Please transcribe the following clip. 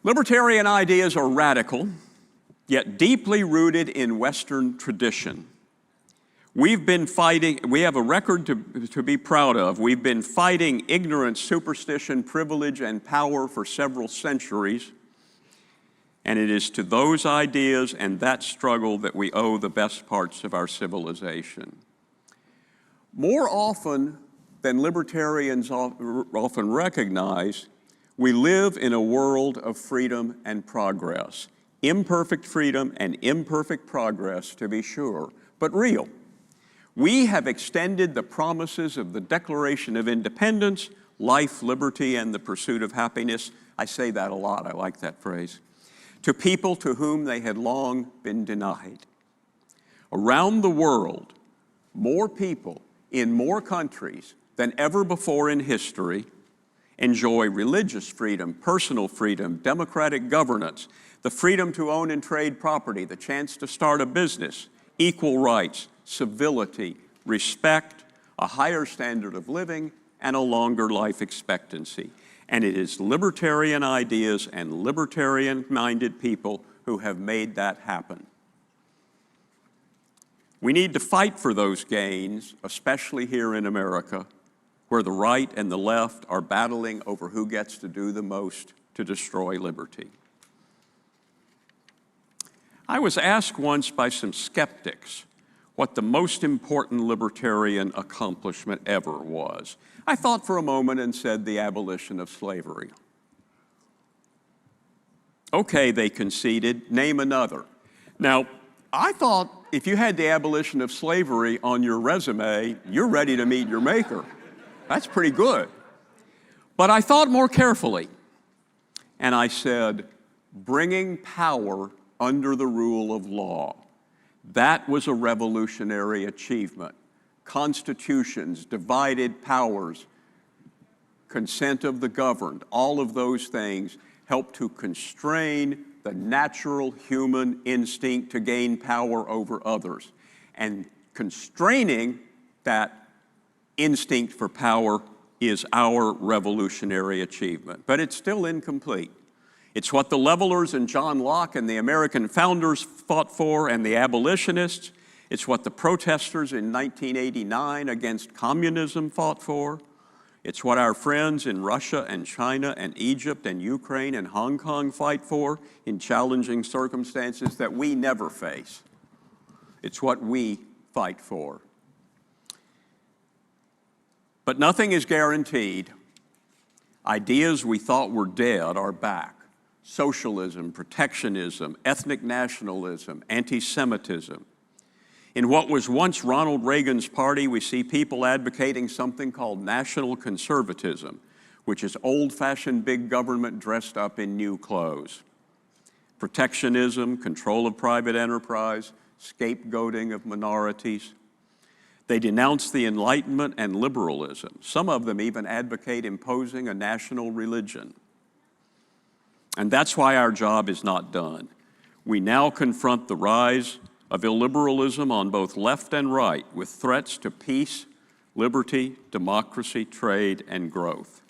Libertarian ideas are radical, yet deeply rooted in Western tradition. We've been fighting, we have a record to be proud of. We've been fighting ignorance, superstition, privilege, and power for several centuries. And it is to those ideas and that struggle that we owe the best parts of our civilization. More often than libertarians often recognize, we live in a world of freedom and progress. Imperfect freedom and imperfect progress, to be sure, but real. We have extended the promises of the Declaration of Independence, life, liberty, and the pursuit of happiness. I say that a lot, I like that phrase, to people to whom they had long been denied. Around the world, more people in more countries than ever before in history enjoy religious freedom, personal freedom, democratic governance, the freedom to own and trade property, the chance to start a business, equal rights, civility, respect, a higher standard of living, and a longer life expectancy. And it is libertarian ideas and libertarian-minded people who have made that happen. We need to fight for those gains, especially here in America, where the right and the left are battling over who gets to do the most to destroy liberty. I was asked once by some skeptics what the most important libertarian accomplishment ever was. I thought for a moment and said the abolition of slavery. Okay, they conceded, name another. Now, I thought if you had the abolition of slavery on your resume, you're ready to meet your maker. That's pretty good. But I thought more carefully, and I said, bringing power under the rule of law. That was a revolutionary achievement. Constitutions, divided powers, consent of the governed, all of those things help to constrain the natural human instinct to gain power over others. And constraining that instinct for power is our revolutionary achievement. But it's still incomplete. It's what the levelers and John Locke and the American founders fought for and the abolitionists. It's what the protesters in 1989 against communism fought for. It's what our friends in Russia and China and Egypt and Ukraine and Hong Kong fight for in challenging circumstances that we never face. It's what we fight for. But nothing is guaranteed. Ideas we thought were dead are back. Socialism, protectionism, ethnic nationalism, anti-Semitism. In what was once Ronald Reagan's party, we see people advocating something called national conservatism, which is old-fashioned big government dressed up in new clothes. Protectionism, control of private enterprise, scapegoating of minorities. They denounce the Enlightenment and liberalism. Some of them even advocate imposing a national religion. And that's why our job is not done. We now confront the rise of illiberalism on both left and right with threats to peace, liberty, democracy, trade, and growth.